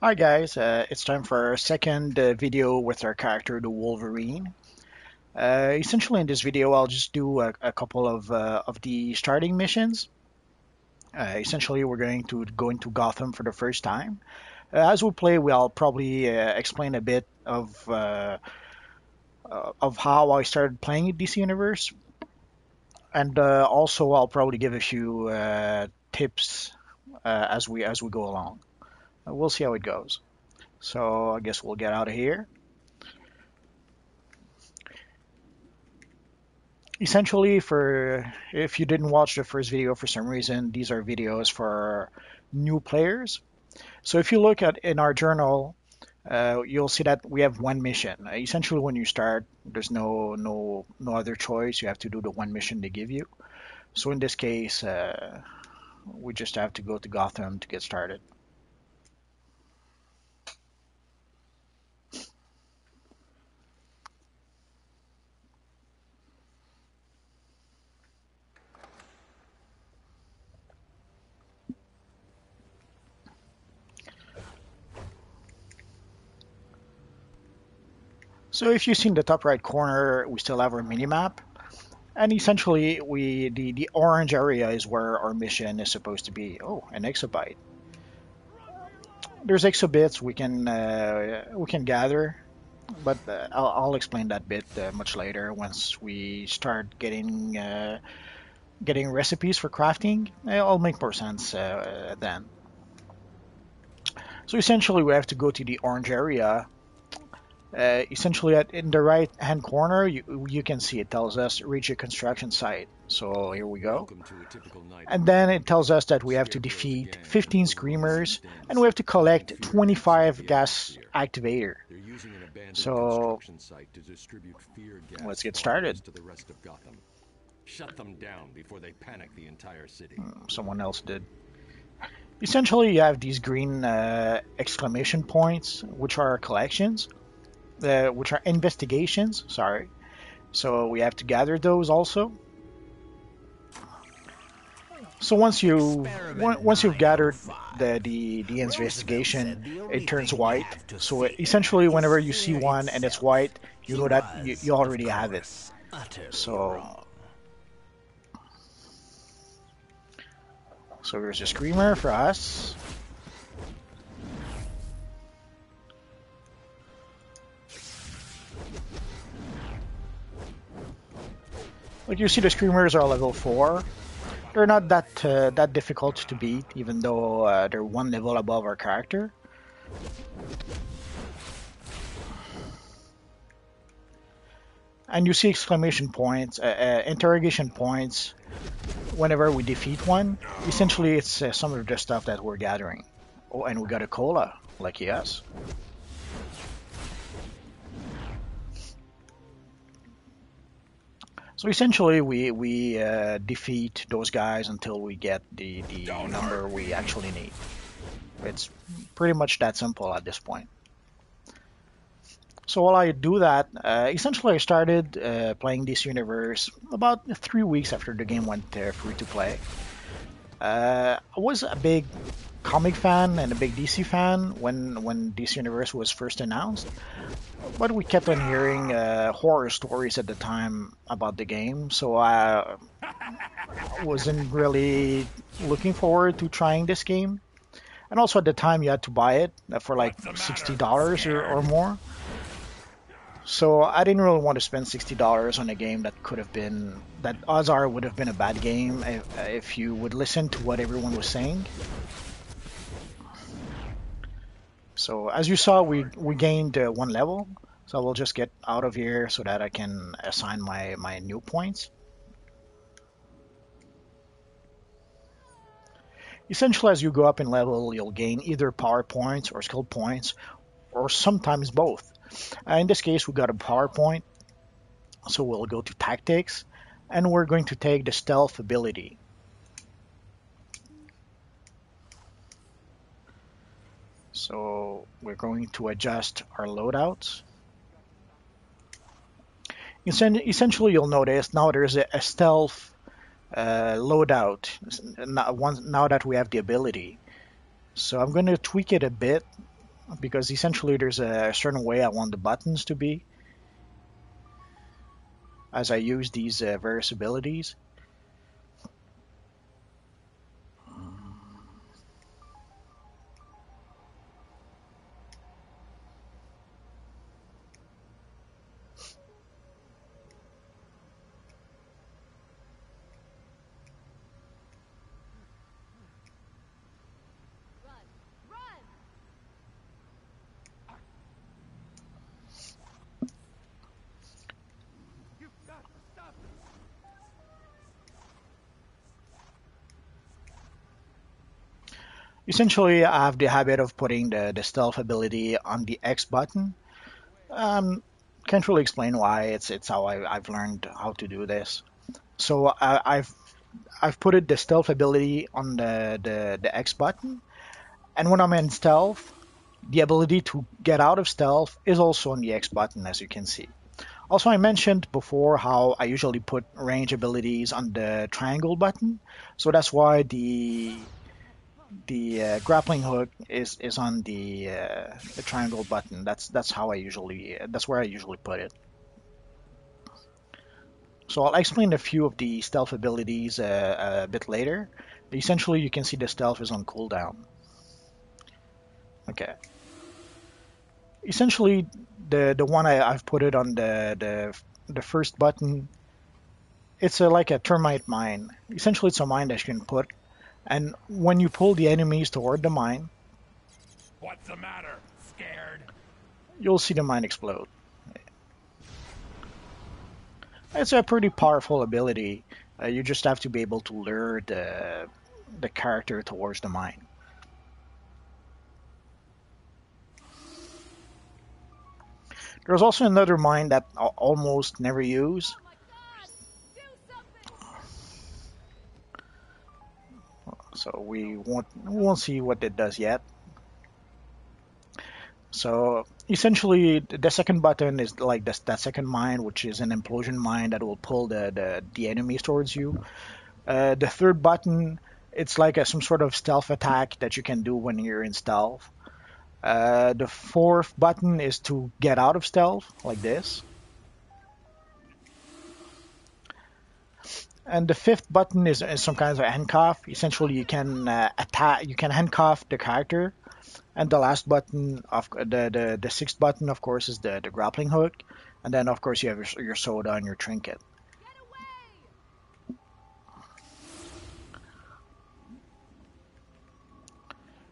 Hi guys, it's time for our second video with our character, the Wolverine. Essentially, in this video, I'll just do a couple of the starting missions. Essentially, we're going to go into Gotham for the first time. As we play, we'll probably explain a bit of how I started playing DC Universe, and also I'll probably give a few tips as we go along. We'll see how it goes. So I guess we'll get out of here. Essentially, for if you didn't watch the first video for some reason, these are videos for new players. So if you look at in our journal, you'll see that we have one mission. Essentially, when you start, there's no other choice. You have to do the one mission they give you. So in this case, we just have to go to Gotham to get started. So if you see in the top right corner, we still have our mini map. And essentially, the orange area is where our mission is supposed to be. Oh, an exobyte. There's exobits we can gather, but I'll explain that bit much later once we start getting recipes for crafting. It'll make more sense then. So essentially, we have to go to the orange area. Essentially, in the right hand corner, you can see it tells us reach a construction site. So here we go. And then it tells us that we have to defeat 15 screamers and we have to collect 25 gas activator. So let's get started. Shut them down before they panic the entire city. Someone else did. Essentially, you have these green exclamation points, which are collections, which are investigations. Sorry. So we have to gather those also. So once you've gathered the investigation, it turns white. So essentially, whenever you see one and it's white, you know that you already have it. So there's a screamer for us. Like you see, the screamers are level 4. They're not that difficult to beat, even though they're one level above our character. And you see exclamation points, interrogation points whenever we defeat one. Essentially, it's some of the stuff that we're gathering. Oh, and we got a cola, lucky us. So essentially, we defeat those guys until we get the number we actually need. It's pretty much that simple at this point. So while I do that, essentially I started playing this universe about 3 weeks after the game went free to play. I was a big comic fan and a big DC fan when DC Universe was first announced, but we kept on hearing horror stories at the time about the game, so I wasn't really looking forward to trying this game. And also at the time you had to buy it for like $60 or more. So I didn't really want to spend $60 on a game that could have been, that odds are would have been a bad game if you would listen to what everyone was saying. So as you saw, we gained 1 level. So we'll just get out of here so that I can assign my new points. Essentially, as you go up in level, you'll gain either power points or skill points, or sometimes both. In this case, we got a PowerPoint, so we'll go to Tactics, and we're going to take the Stealth ability. So we're going to adjust our loadouts. Essentially, you'll notice now there's a Stealth loadout now that we have the ability. So I'm going to tweak it a bit because essentially there's a certain way I want the buttons to be as I use these various abilities. Essentially, I have the habit of putting the stealth ability on the X button. Um, can't really explain why. It's how I've learned how to do this. So I've put it the stealth ability on the X button, and when I'm in stealth, the ability to get out of stealth is also on the X button, as you can see. Also, I mentioned before how I usually put range abilities on the triangle button, so that's why the grappling hook is on the triangle button. That's how I usually that's where I usually put it. So I'll explain a few of the stealth abilities a bit later. Essentially, you can see the stealth is on cooldown. Okay. Essentially, the one I've put it on the first button. It's like a termite mine. Essentially, it's a mine that you can put, and when you pull the enemies toward the mine, What's the matter? Scared? you'll see the mine explode. It's a pretty powerful ability. You just have to be able to lure the character towards the mine. There's also another mine that I almost never use. So we won't see what it does yet. So essentially, the second button is like that second mine, which is an implosion mine that will pull the enemies towards you. The third button, it's like some sort of stealth attack that you can do when you're in stealth. The fourth button is to get out of stealth, like this. And the fifth button is some kind of handcuff. Essentially, you can you can handcuff the character. And the last button of the sixth button, of course, is the grappling hook. And then, of course, you have your soda and your trinket.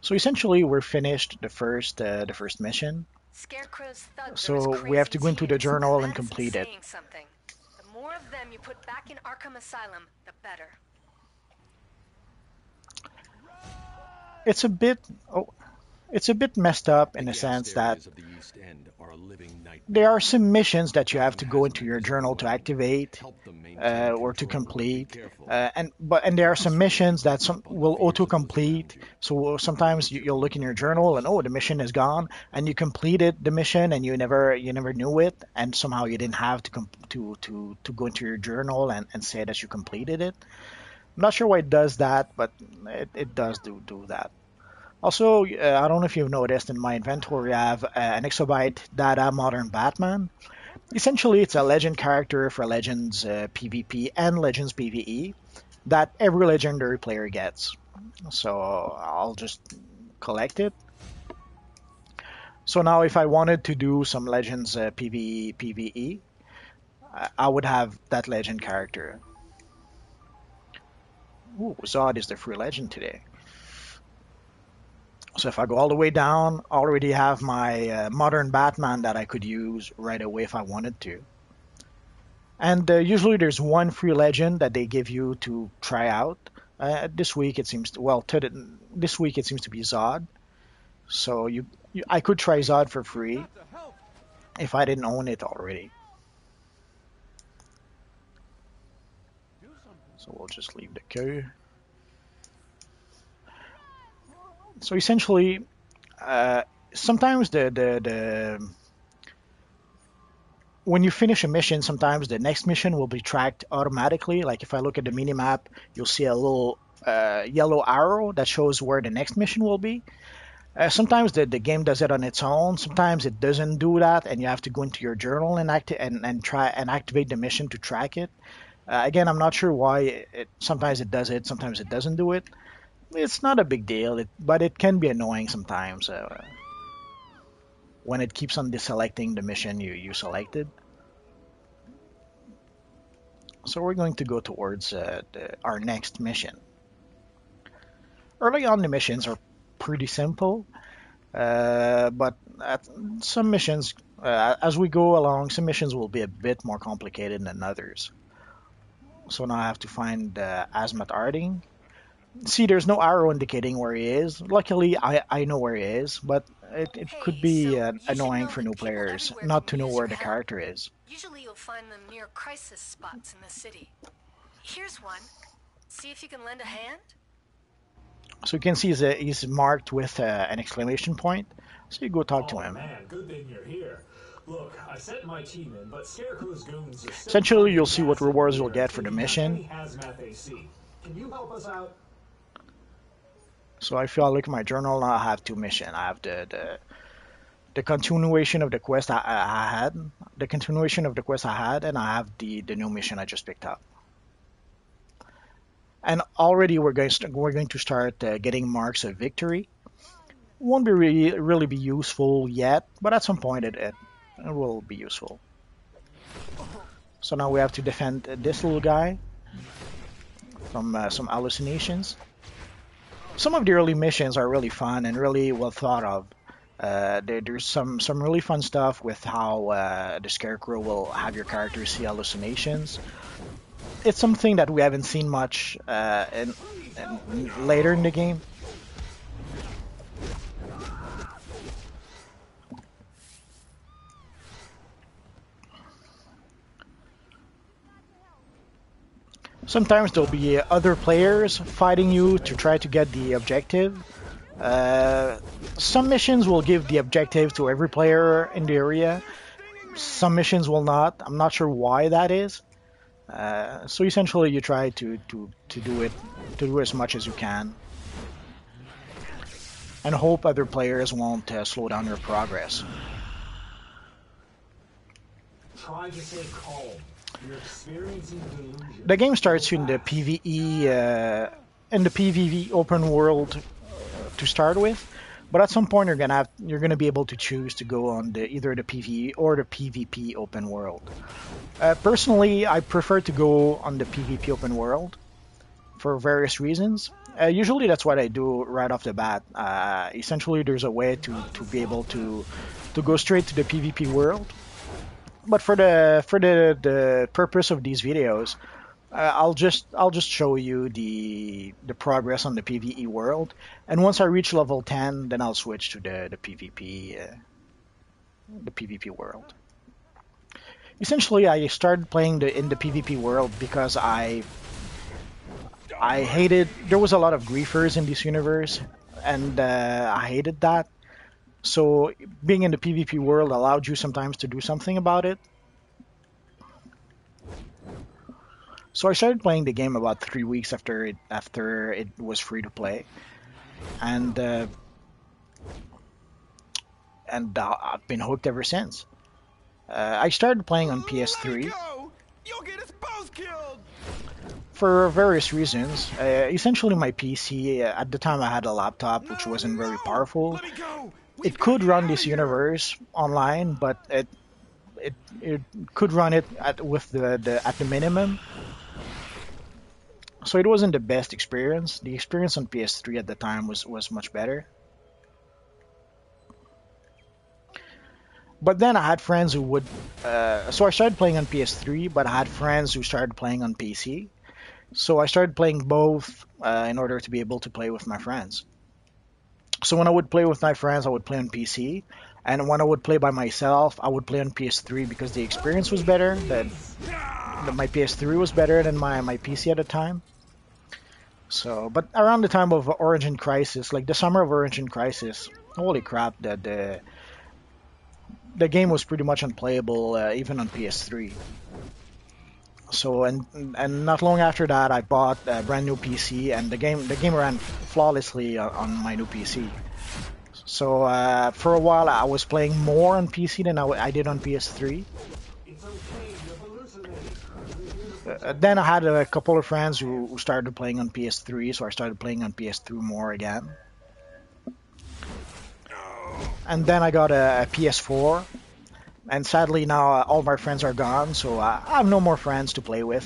So essentially, we're finished the first mission. Scarecrow's thugs So are as we have to crazy go into the as journal and that's complete it. saying something. The more of them you put back in Arkham Asylum, the better. It's a bit it's a bit messed up in the gas sense that areas of the East End are a living nightmare. there are some missions that you have to go into your journal to activate Help them maintain or to control. complete. Be careful. And there are some missions that some will auto-complete. So sometimes you'll look in your journal and oh, the mission is gone, and you completed the mission and you never knew it, and somehow you didn't have to go into your journal and say that you completed it. I'm not sure why it does that, but it does do that. Also, I don't know if you've noticed in my inventory, I have an Exobyte Data Modern Batman. Essentially, it's a legend character for Legends PvP and Legends PvE that every legendary player gets. So I'll just collect it. So now, if I wanted to do some Legends PvE PvE, I would have that legend character. Ooh, Zod is the free legend today. So if I go all the way down, I already have my modern Batman that I could use right away if I wanted to. And usually there's one free legend that they give you to try out. This week it seems to, well, this week it seems to be Zod. So I could try Zod for free if I didn't own it already. So we'll just leave the queue. So essentially, sometimes the when you finish a mission, sometimes the next mission will be tracked automatically. Like if I look at the minimap, you'll see a little yellow arrow that shows where the next mission will be. Sometimes the game does it on its own. Sometimes it doesn't do that, and you have to go into your journal and try and activate the mission to track it. Again, I'm not sure why. Sometimes it does it, sometimes it doesn't do it. It's not a big deal, but it can be annoying sometimes when it keeps on deselecting the mission you selected. So we're going to go towards our next mission. Early on, the missions are pretty simple, but some missions, as we go along, some missions will be a bit more complicated than others. So now I have to find Asmat Arding. See, there's no arrow indicating where he is. Luckily, I know where he is, but it could be annoying for new players not to know where the character is. Usually you'll find them near crisis spots in the city. Here's one. See if you can lend a hand? So you can see he's marked with an exclamation point. So you go talk to him. Man, good thing you're here. Look, I sent my team in, but Scarecrow's goons are still Essentially, you'll see what rewards you'll get for the mission. Can you help us out? So if I look at my journal now, I have two missions. I have the continuation of the quest I had, and I have the new mission I just picked up. And already we're going to start getting marks of victory. Won't be really be useful yet, but at some point it will be useful. So now we have to defend this little guy from some hallucinations. Some of the early missions are really fun and really well thought of. There's some really fun stuff with how the Scarecrow will have your character see hallucinations. It's something that we haven't seen much later in the game. Sometimes there'll be other players fighting you to try to get the objective. Some missions will give the objective to every player in the area. Some missions will not. I'm not sure why that is. So essentially, you try to do as much as you can, and hope other players won't slow down your progress. Try to stay calm. You're experiencing delusion. The game starts in the PvE open world to start with, but at some point you're gonna be able to choose to go on either the PvE or the PvP open world. Personally, I prefer to go on the PvP open world for various reasons. Usually that's what I do right off the bat. Essentially, there's a way to be able to go straight to the PvP world. But for the purpose of these videos, I'll just show you the progress on the PvE world, and once I reach level 10, then I'll switch to the PvP world. Essentially, I started playing in the PvP world because I hated. There was a lot of griefers in this universe, and I hated that. So being in the PvP world allowed you sometimes to do something about it. So I started playing the game about 3 weeks after it was free to play, and I've been hooked ever since. I started playing on PS3 You'll get us both killed. for various reasons. Essentially, my PC at the time I had a laptop which wasn't very powerful. Let me go. It could run this universe online, but it could run it at the minimum. So it wasn't the best experience. The experience on PS3 at the time was much better. But then I had friends who would. So I started playing on PS3, but I had friends who started playing on PC. So I started playing both in order to be able to play with my friends. So when I would play with my friends, I would play on PC, and when I would play by myself, I would play on PS3 because the experience was better. That my PS3 was better than my PC at the time. So, but around the time of Origin Crisis, like the summer of Origin Crisis, holy crap, that the game was pretty much unplayable even on PS3. So and not long after that, I bought a brand new PC, and the game ran flawlessly on my new PC. So for a while, I was playing more on PC than I did on PS3. It's okay, you're hallucinating. Then I had a couple of friends who started playing on PS3, so I started playing on PS3 more again. And then I got a PS4, and sadly now all my friends are gone, so I have no more friends to play with.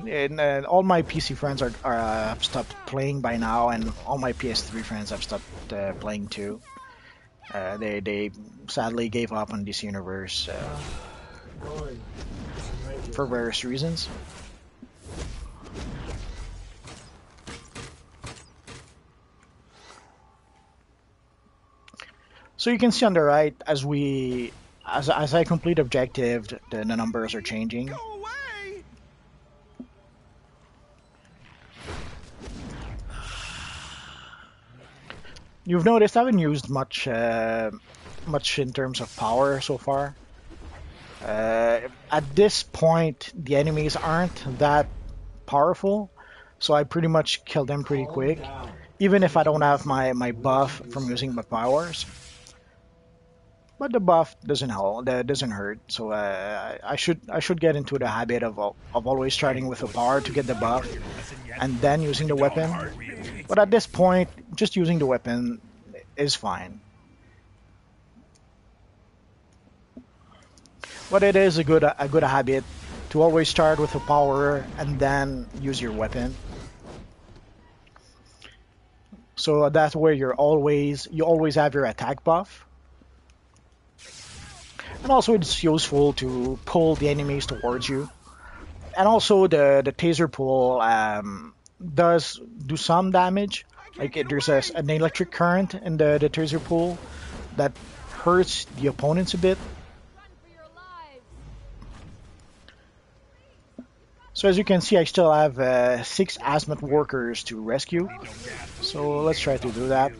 And all my PC friends are have stopped playing by now, and all my PS3 friends have stopped playing too. They sadly gave up on this universe Going. Make it. for various reasons. So you can see on the right, as I complete objective, the numbers are changing. Go away! You've noticed I haven't used much in terms of power so far. At this point, the enemies aren't that powerful, so I pretty much kill them pretty quick, even if I don't have my buff from using my powers. But the buff doesn't hurt, so I should get into the habit of always starting with a power to get the buff, and then using the weapon. But at this point, just using the weapon is fine. But it is a good habit to always start with a power and then use your weapon. So that's where you always have your attack buff. And also it's useful to pull the enemies towards you. And also the taser pull does do some damage. Like there's an electric current in the taser pull that hurts the opponents a bit. So as you can see, I still have 6 hazmat workers to rescue. So let's try to do that.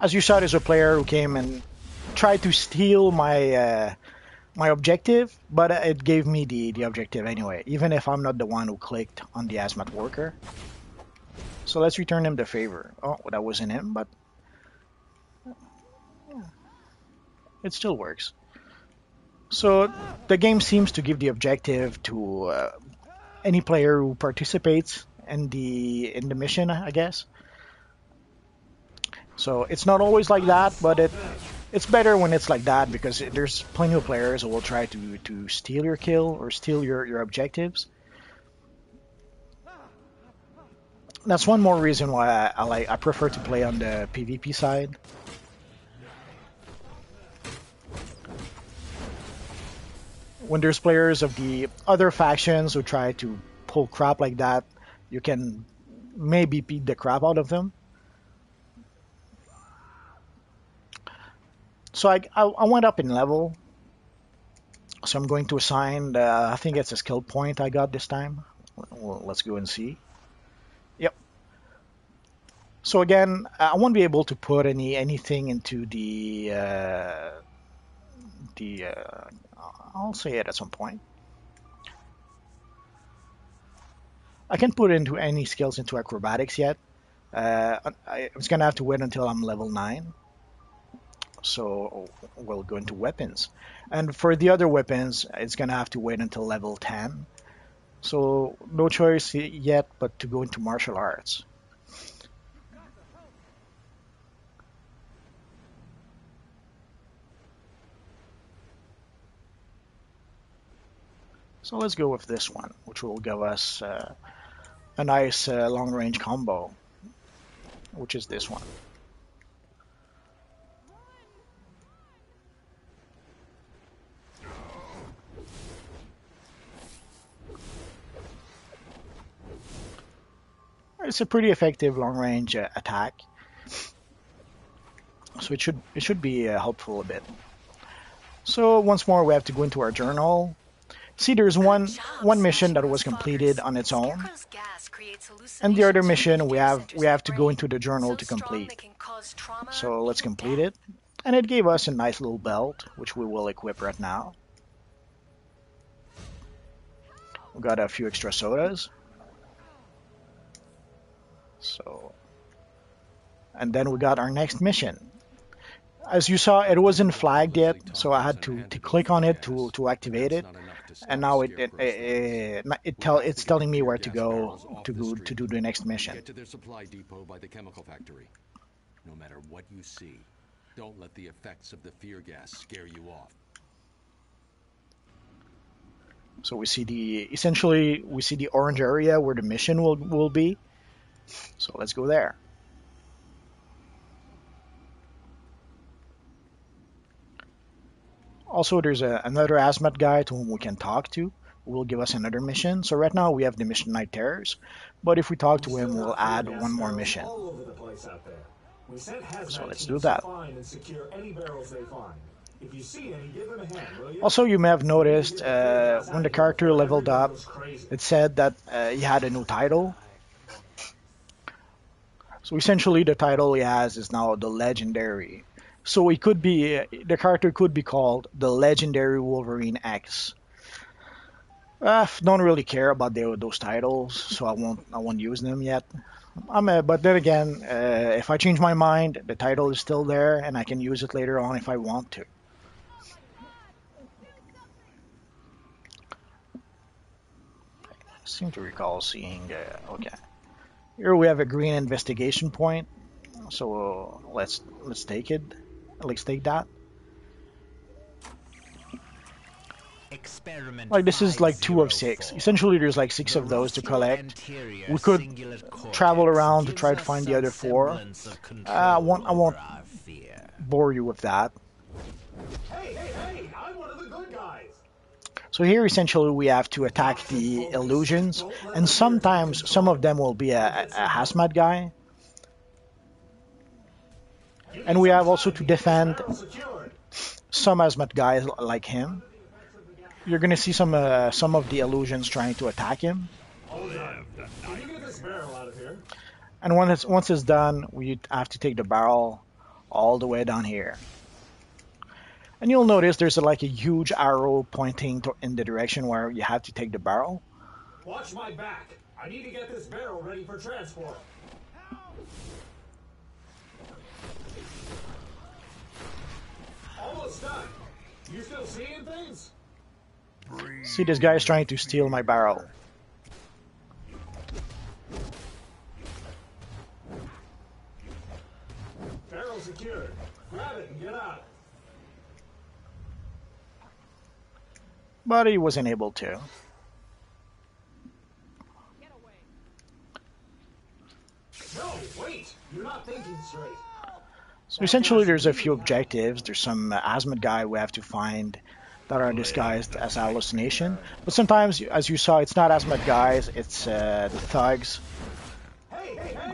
As you saw, there's a player who came and tried to steal my my objective, but it gave me the objective anyway, even if I'm not the one who clicked on the hazmat worker. So let's return him the favor. Oh, that wasn't him, but it still works. So the game seems to give the objective to any player who participates in the mission, I guess. So it's not always like that, but it's better when it's like that, because there's plenty of players who will try to steal your kill or steal your objectives. That's one more reason why I prefer to play on the PvP side. When there's players of the other factions who try to pull crap like that, you can maybe beat the crap out of them. So I went up in level. So I'm going to assign, I think it's a skill point I got this time. Well, let's go and see. Yep. So again, I won't be able to put anything into the I'll say it at some point. I can't put into any skills into acrobatics yet. I was gonna have to wait until I'm level 9. So we'll go into weapons. And for the other weapons, it's gonna have to wait until level 10. So no choice yet but to go into martial arts. So let's go with this one, which will give us a nice long-range combo, which is this one. It's a pretty effective long-range attack, so it should be helpful a bit. So once more, we have to go into our journal. See, there's one mission that was completed on its own, and the other mission we have to go into the journal to complete. So let's complete it, and it gave us a nice little belt, which we will equip right now. We got a few extra sodas. So, and then we got our next mission. As you saw, it wasn't flagged yet, so I had to click on it to activate it, and now it's telling me where to go to do the next mission. Get to their supply depot by the chemical factory. No matter what you see, don't let the effects of the fear gas scare you off. So we see the orange area where the mission will be. So let's go there. Also, there's another hazmat guy to whom we can talk to, who will give us another mission. So right now we have the mission Night Terrors, but if we talk to him, we'll add one more mission. So let's do that. Also, you may have noticed when the character leveled up, it said that he had a new title. So essentially, the title he has is now the Legendary. So the character could be called the Legendary Wolverine X. Don't really care about those titles, so I won't use them yet. But then again, if I change my mind, the title is still there, and I can use it later on if I want to. I seem to recall seeing. Okay, here we have a green investigation point. So let's take it. Let's take that. Like this is like 2 of 6. Essentially, there's like 6 of those to collect. We could travel around to try to find the other 4. I won't bore you with that. Hey, I'm one of the good guys. So here, essentially, we have to attack the illusions, and sometimes some of them will be a hazmat guy. And we have also to defend some hazmat guys like him. You're gonna see some of the illusions trying to attack him. And once it's done, we have to take the barrel all the way down here. And you'll notice there's like a huge arrow pointing in the direction where you have to take the barrel. Watch my back. I need to get this barrel ready for transport. Almost done. You still seeing things? See, this guy is trying to steal my barrel. Barrel secured. Grab it and get out. But he wasn't able to. No, wait. You're not thinking straight. So essentially, there's a few objectives. There's some hazmat guy we have to find that are disguised as hallucination. But sometimes, as you saw, it's not hazmat guys, it's the thugs.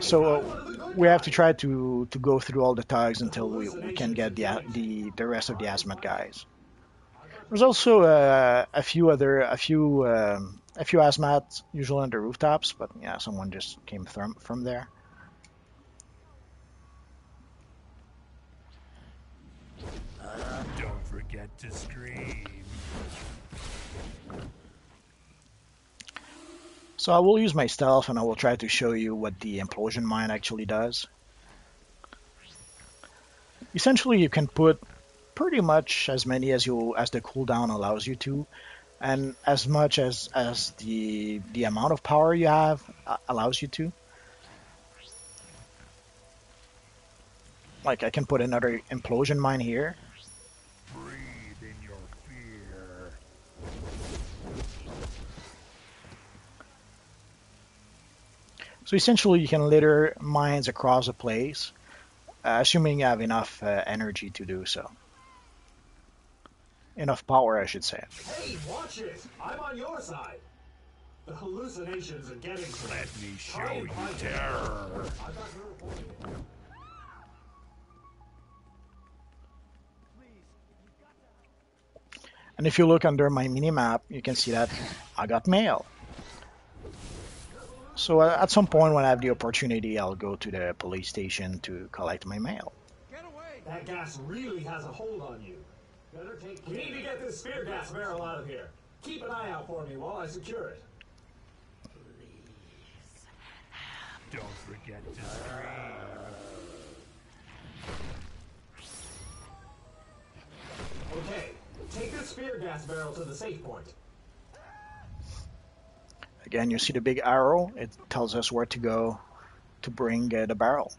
So we have to try to go through all the thugs until we can get the rest of the hazmat guys. There's also a few hazmats, usually on the rooftops, but yeah, someone just came from there. Don't forget to scream. So I will use my stealth and I will try to show you what the implosion mine actually does. Essentially, you can put pretty much as many as the cooldown allows you to, and as much as the amount of power you have allows you to. Like I can put another implosion mine here. Breathe in your fear. So essentially, you can litter mines across the place, assuming you have enough energy to do so. Enough power, I should say. Hey, watch it! I'm on your side. The hallucinations are getting to me. Let me show you terror. And if you look under my minimap, you can see that I got mail. So at some point when I have the opportunity, I'll go to the police station to collect my mail. That gas really has a hold on you. We need to get this spear gas barrel out of here. Keep an eye out for me while I secure it. Forget to scream. Okay, take this spear gas barrel to the safe point. Again, you see the big arrow. It tells us where to go to bring the barrel.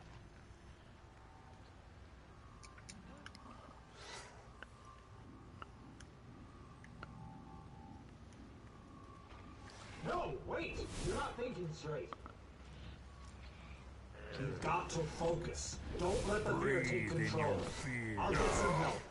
No, wait! You're not thinking straight. You've got to focus. Don't let the fear take Breathe in control. your fear. I'll get some help.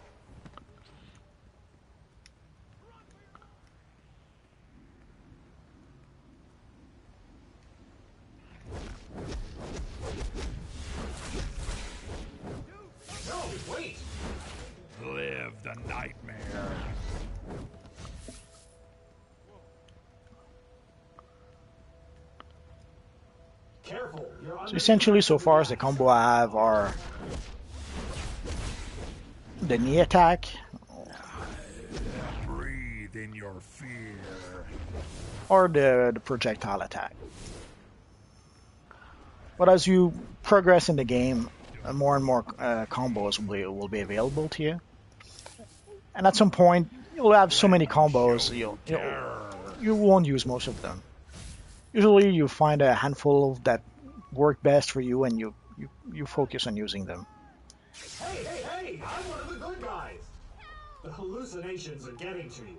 No, wait! Live the nightmare. Careful, you're So under essentially, so the far as the gas. combo I have are the knee attack, Breathe in your fear. or the projectile attack. But as you progress in the game, more and more combos will be available to you. And at some point, you'll have so many combos, you won't use most of them. Usually you find a handful that work best for you, and you focus on using them. Hey! I'm one of the good guys! The hallucinations are getting to you.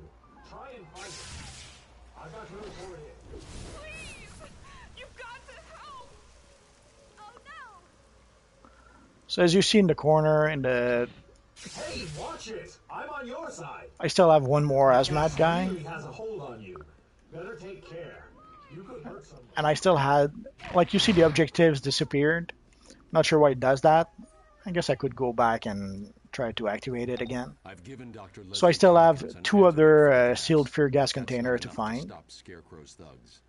Try and fight them. I've got to report it. Please! You've got to help! Oh no! So as you see in the corner, Hey, watch it! I'm on your side. I still have one more hazmat guy, Really has a hold on you. Better take care. You could hurt someone. and I still had, like, you see the objectives disappeared. Not sure why it does that. I guess I could go back and try to activate it again. I've given Dr. So I Leslie still have Tompkins an 2 other antidote for sealed gas. fear gas That's not container to enough find. stop Scarecrow's thugs.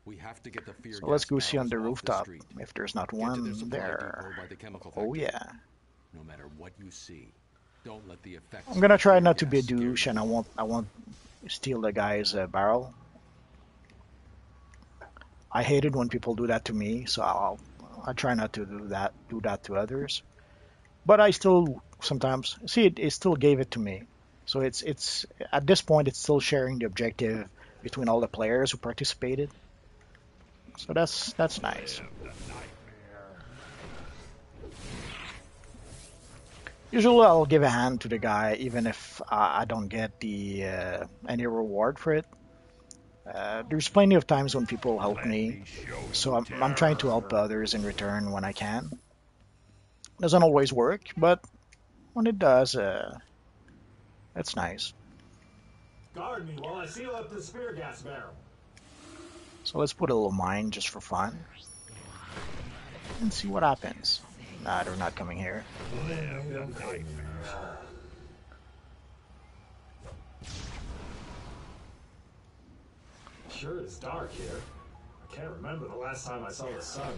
We have to get the fear So let's gas go see on the barrels off rooftop street. if there's not Get to one their supply there. depot by the chemical Oh factory. yeah. No matter what you see, don't let the effects I'm gonna of try fear not to be a gas scare douche, you and off. I won't steal the guy's barrel. I hated when people do that to me, so I try not to do that to others. But I still sometimes see it still gave it to me. So it's at this point it's still sharing the objective between all the players who participated. So that's nice. Live the nightmare. Usually I'll give a hand to the guy even if I don't get the any reward for it. There's plenty of times when people help Let me, show so you I'm trying to help terror. others in return when I can. Doesn't always work, but when it does, that's nice. Guard me while I seal up this spear gas barrel. So let's put a little mine just for fun and see what happens. Nah, they're not coming here. Live the nightmare. Sure is dark here. I can't remember the last time I saw the sun.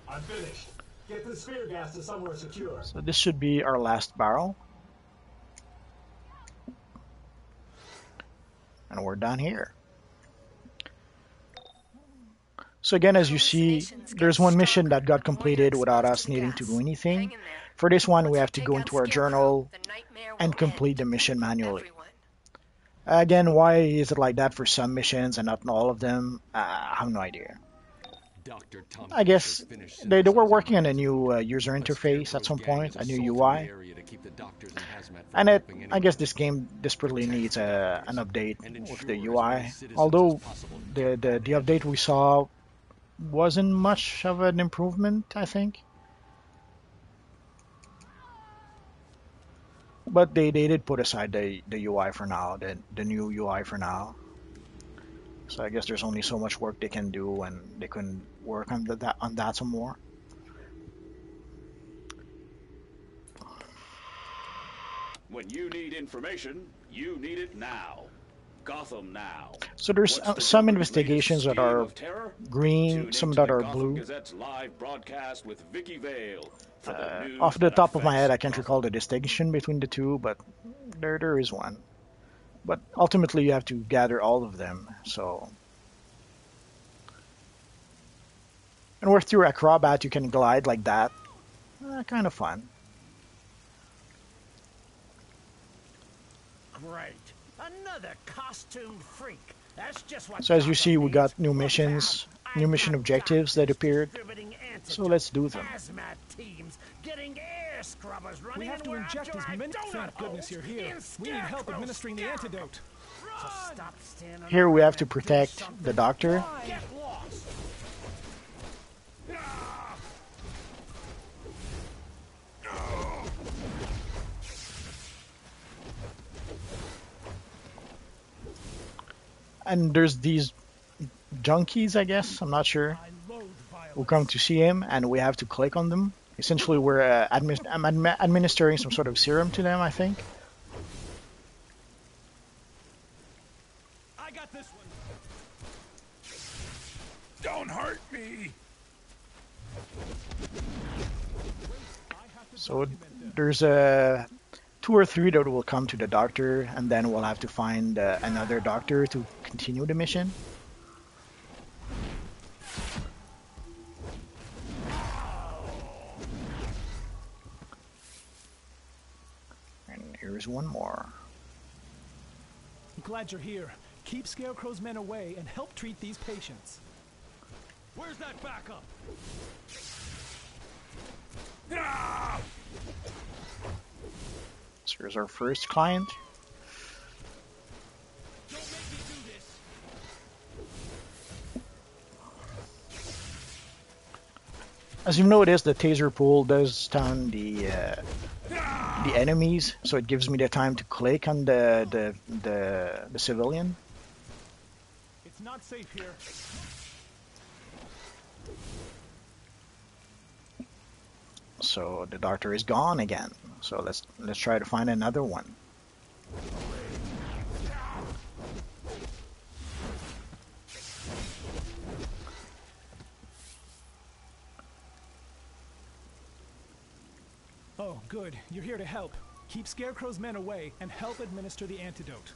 I'm finished. Get the spear gas to somewhere secure. So this should be our last barrel. And we're done here. So again, as you see, there's one mission that got completed without us needing to do anything. Hang in there. For this one, we Once have to take go out into our Scarecrow, journal the nightmare will and complete end the mission for manually. everyone. Again, why is it like that for some missions and not all of them? I have no idea. Dr. Tompkins I guess has finished they were synthesizing working on a the new user But interface Scarecrow's at some gang point, has a new assaulted the UI. area to keep the doctors and hazmat from And helping I anyone. guess this game desperately Protect needs the an doctors update and with ensure the as many UI. citizens as Although possible the update we saw wasn't much of an improvement, I think. But they did put aside the UI for now, the new UI for now. So I guess there's only so much work they can do, and they can work on that some more. When you need information, you need it now. Gotham Now. So there's What's the some company's investigations latest that scheme are of terror? green, Tune some into that the are Gotham blue. Gazette's live broadcast with Vicky Vale for the news Off the that top of my head, affects I can't Gotham. recall the distinction between the two, but there is one. But ultimately, you have to gather all of them. So And with your acrobat, you can glide like that. Kind of fun. Great. Another costumed freak. That's just what So as you Gotham see, we needs. got new Look missions, out. new I've mission got objectives that doctors appeared. distributing So antidotes, let's do them. hazmat teams getting air scrubbers running, We have and to we're inject after as our many. donut Thank goodness holes you're here. in We need help Scarecrow's administering the stomach. antidote. So stop standing Here we around have to and do protect something. the doctor. Get lost. And there's these junkies, I guess, I'm not sure, who come to see him, and we have to click on them. Essentially, we're administering some sort of serum to them, I think. I got this one. Don't hurt me! So there's two or three that will come to the doctor, and then we'll have to find another doctor to continue the mission. And here's one more. I'm glad you're here. Keep Scarecrow's men away and help treat these patients. Where's that backup? So here's our first client. Don't make me do this. As you've noticed, the taser pool does stun the enemies, so it gives me the time to click on the civilian. It's not safe here. So the doctor is gone again. So let's try to find another one. Oh, good. You're here to help. Keep Scarecrow's men away and help administer the antidote.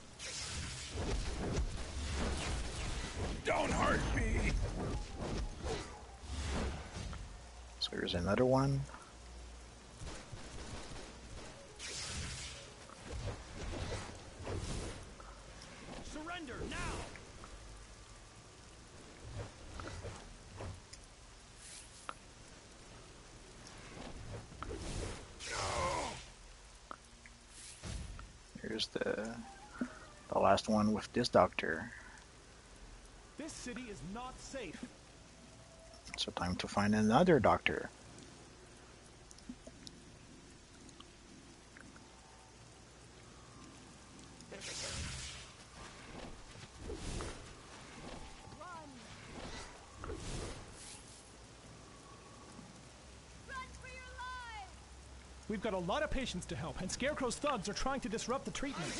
Don't hurt me! So here's another one. Surrender now. Here's the last one with this doctor. This city is not safe. So time to find another doctor. We've got a lot of patients to help, and Scarecrow's thugs are trying to disrupt the treatment.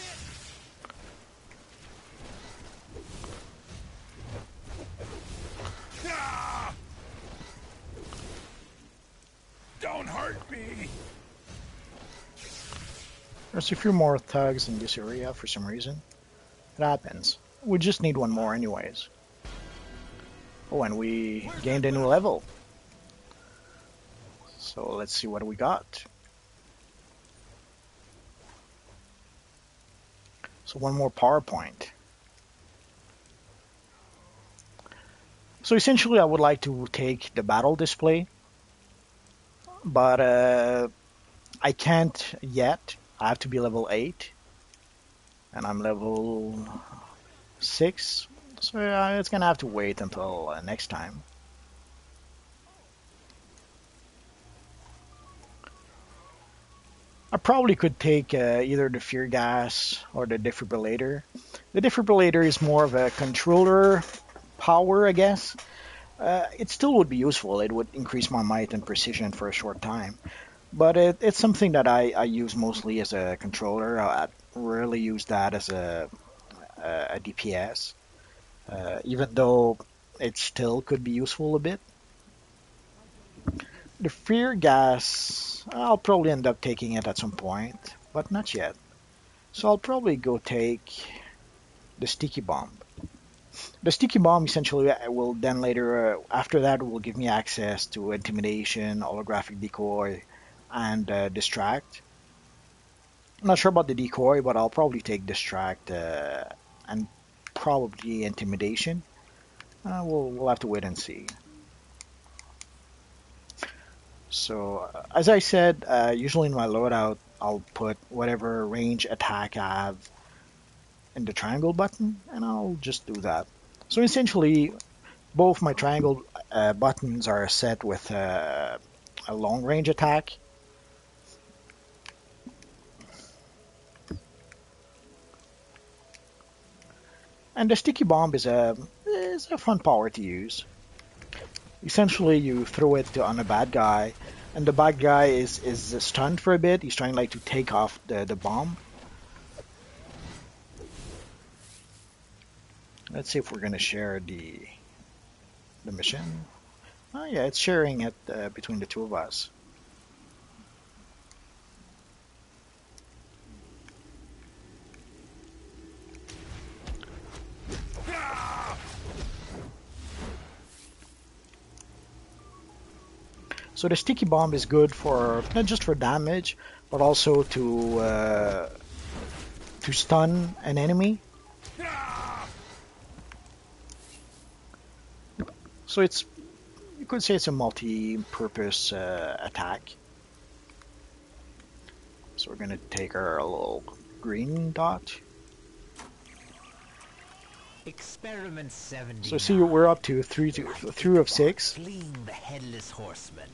Don't hurt me! There's a few more thugs in this area for some reason. It happens. We just need one more anyways. Oh, and we gained a new level. So let's see what we got. So one more PowerPoint. So essentially I would like to take the battle display, but I can't yet. I have to be level 8, and I'm level 6, so it's gonna have to wait until next time. I probably could take either the fear gas or the defibrillator. The defibrillator is more of a controller power, I guess. It still would be useful. It would increase my might and precision for a short time. But it's something that I use mostly as a controller. I rarely use that as a DPS, even though it still could be useful a bit. The fear gas, I'll probably end up taking it at some point, but not yet. So I'll probably go take the sticky bomb. The sticky bomb essentially will then later, after that, will give me access to intimidation, holographic decoy, and distract. I'm not sure about the decoy, but I'll probably take distract and probably intimidation. We'll have to wait and see. So, as I said, usually in my loadout, I'll put whatever range attack I have in the triangle button, and I'll just do that. So essentially, both my triangle buttons are set with a long range attack. And the sticky bomb is a fun power to use. Essentially, you throw it on a bad guy, and the bad guy is stunned for a bit. He's trying like to take off the bomb. Let's see if we're gonna share the mission. Oh yeah, it's sharing it between the two of us. So the sticky bomb is good for not just for damage, but also to stun an enemy. So it's, you could say it's a multi-purpose attack. So we're gonna take our little green dot. Experiment 70. So see, we're up to three of 6. Fleeing the headless horseman,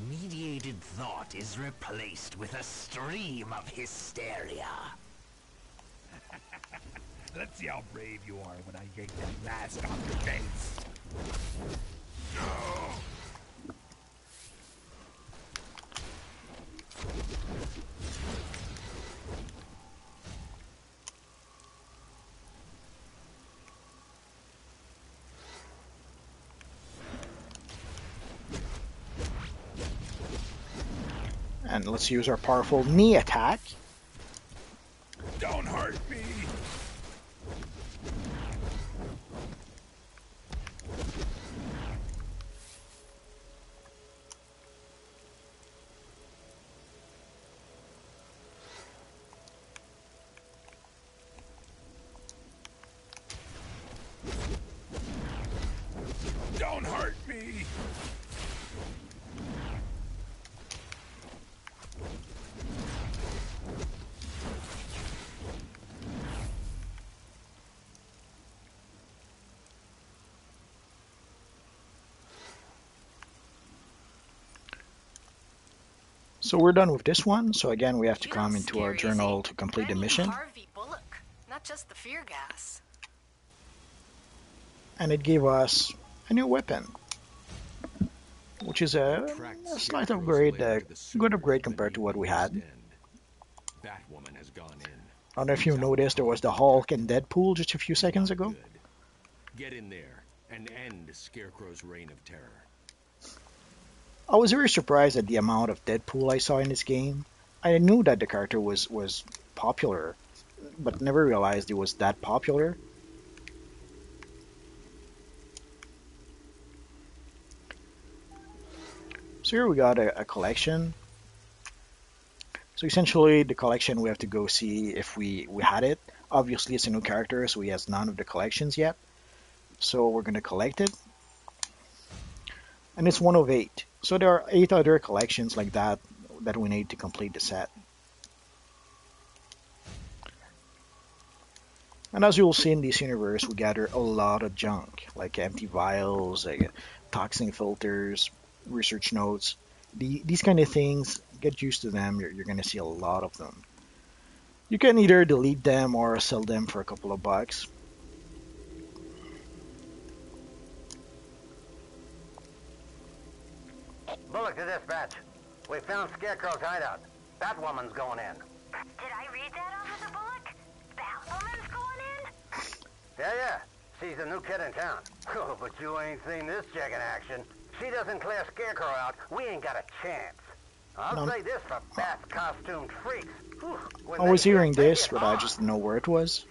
mediated thought is replaced with a stream of hysteria. Let's see how brave you are when I yank that mask off your face. And let's use our powerful knee attack. Don't hurt me! Don't hurt me! So we're done with this one. So again, we have to You come don't into our scare journal easy. to complete the I'm mission. Harvey Bullock, not just the fear gas. And it gave us a new weapon, which is a slight upgrade, good upgrade compared to what we had. Batwoman has gone in. I don't know if you noticed, there was the Hulk and Deadpool just a few seconds ago. Good. Get in there and end Scarecrow's reign of terror. I was very surprised at the amount of Deadpool I saw in this game. I knew that the character was popular, but never realized it was that popular. So here we got a collection. So essentially, the collection, we have to go see if we had it. Obviously, it's a new character, so he has none of the collections yet. So we're going to collect it. And it's 1 of 8. So there are 8 other collections like that that we need to complete the set. And as you'll see in this universe, we gather a lot of junk, like empty vials, like toxin filters, research notes. These kind of things, get used to them, you're going to see a lot of them. You can either delete them or sell them for a couple of bucks. Bullock to dispatch. We found Scarecrow's hideout. Batwoman's going in. Did I read that, Officer Bullock? Batwoman's going in? Yeah. She's the new kid in town. Oh, but you ain't seen this chick in action. She doesn't clear Scarecrow out, we ain't got a chance. I'll say this for bat costumed freaks. Whew, I was hearing this, but I just didn't know where it was.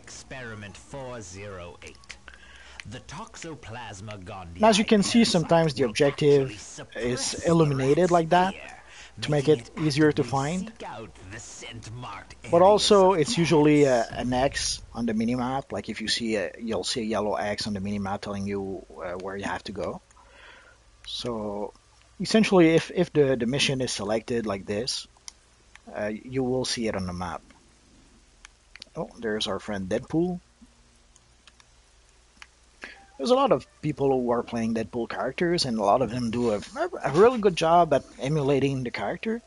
Experiment 408. The toxoplasma gondii. And as you can see, sometimes the objective is illuminated like that to make it easier to find. But also, it's usually an X on the minimap. Like if you see you'll see a yellow X on the minimap telling you where you have to go. So essentially, if the mission is selected like this, you will see it on the map. Oh, there's our friend Deadpool. There's a lot of people who are playing Deadpool characters, and a lot of them do a really good job at emulating the character.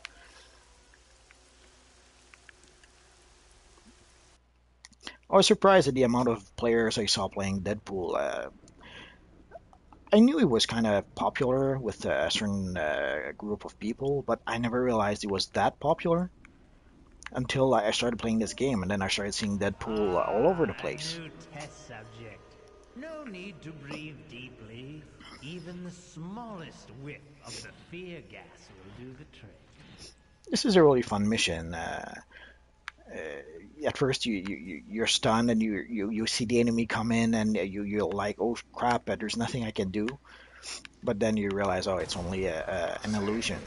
I was surprised at the amount of players I saw playing Deadpool. I knew he was kind of popular with a certain group of people, but I never realized he was that popular until I started playing this game, and then I started seeing Deadpool all over the place. New test subject. No need to breathe deeply. Even the smallest whiff of the fear gas will do the trick. This is a really fun mission. At first, you're stunned, and you see the enemy come in, and you're like, oh crap, there's nothing I can do. But then you realize, oh, it's only an illusion.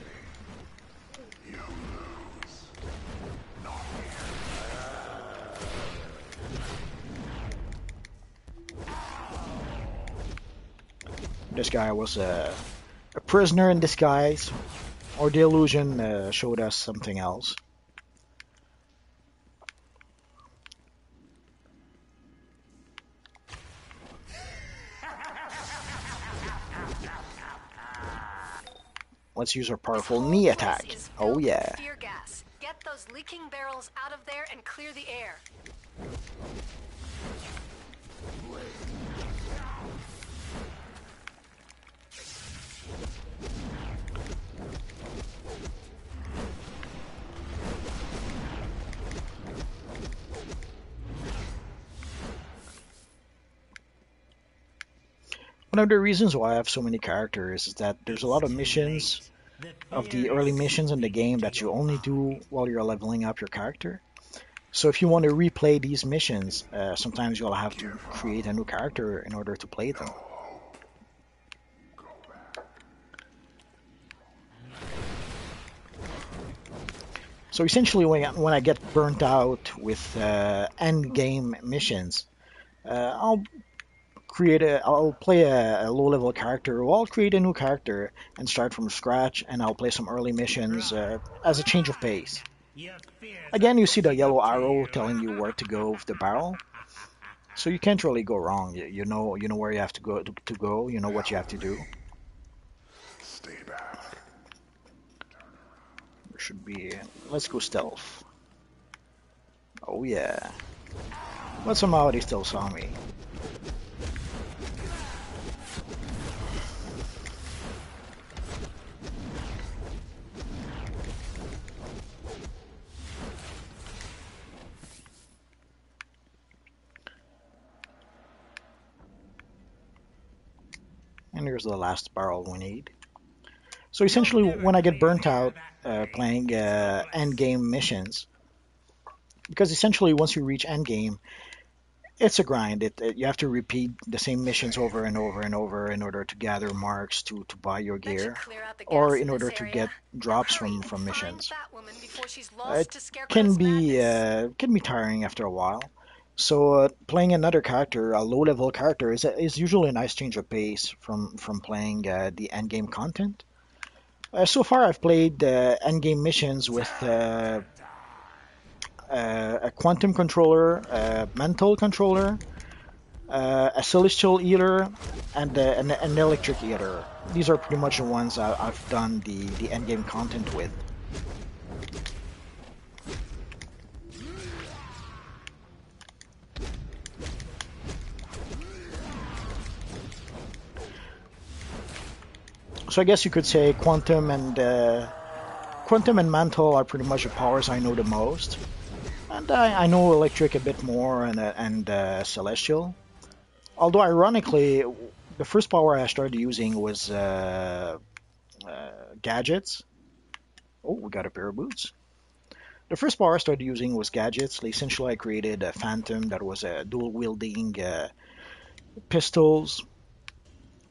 This guy was a prisoner in disguise, or the illusion showed us something else. Let's use our powerful knee attack. Oh yeah. Fear gas. Get those leaking barrels out of there and clear the air. One of the reasons why I have so many characters is that there's a lot of missions, of the early missions in the game, that you only do while you're leveling up your character. So if you want to replay these missions, sometimes you'll have to create a new character in order to play them. So essentially, when I get burnt out with end game missions, I'll play a low-level character, or I'll create a new character and start from scratch, and I'll play some early missions as a change of pace. Again, you see the yellow arrow telling you where to go with the barrel, so you can't really go wrong. You know where you have to go. You know what you have to do. Stay back. There should be. Let's go stealth. Oh yeah. But somehow they still saw me. And here's the last barrel we need. So essentially, when I get burnt out playing endgame missions, because essentially once you reach endgame, it's a grind. You have to repeat the same missions over and over and over in order to gather marks to buy your gear, or in order to get drops from missions. It can be tiring after a while. So playing another character, a low-level character, is usually a nice change of pace from playing the endgame content. So far, I've played endgame missions with a quantum controller, a mental controller, a celestial eater, and an electric eater. These are pretty much the ones I've done the endgame content with. So I guess you could say quantum and mantle are pretty much the powers I know the most, and I know electric a bit more, and celestial. Although ironically, the first power I started using was gadgets. Oh, we got a pair of boots. The first power I started using was gadgets. Essentially, I created a Phantom that was dual wielding pistols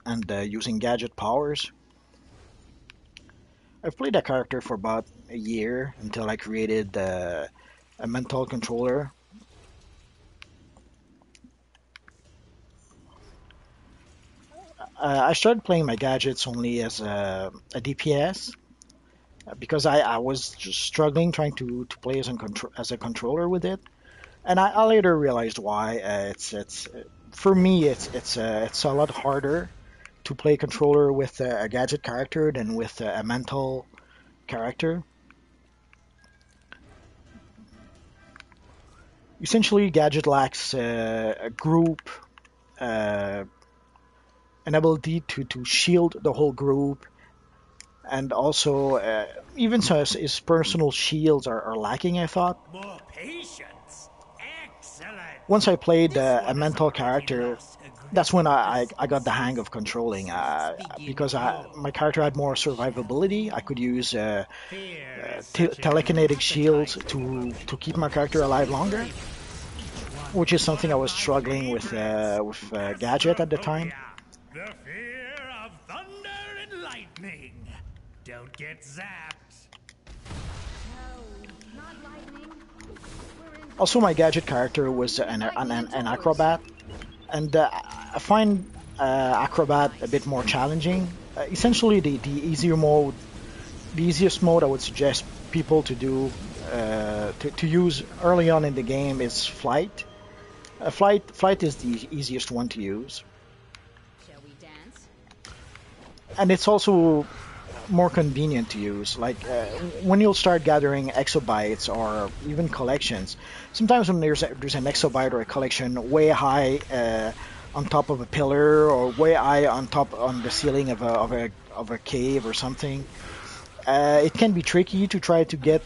and using gadget powers. I've played that character for about a year until I created a mental controller. I started playing my gadgets only as a DPS because I was just struggling trying to play as a controller with it, and I later realized why. It's for me it's a lot harder to play controller with a gadget character than with a mental character. Essentially, gadget lacks a group, uh, an ability to shield the whole group, and also even so his personal shields are lacking, I thought. More patience. Excellent. Once I played a mental character, that's when I got the hang of controlling because my character had more survivability. I could use telekinetic shields to keep my character alive longer, which is something I was struggling with Gadget at the time. The fear of thunder and lightning. Don't get zapped. Also, my Gadget character was an acrobat, and I find acrobat a bit more challenging. Essentially, the easiest mode I would suggest people to do to use early on in the game is flight. Flight is the easiest one to use. Shall we dance? And it's also more convenient to use. Like when you'll start gathering exobytes or even collections, sometimes when there's an exobyte or a collection way high on top of a pillar or way high on the ceiling of a cave or something, it can be tricky to try to get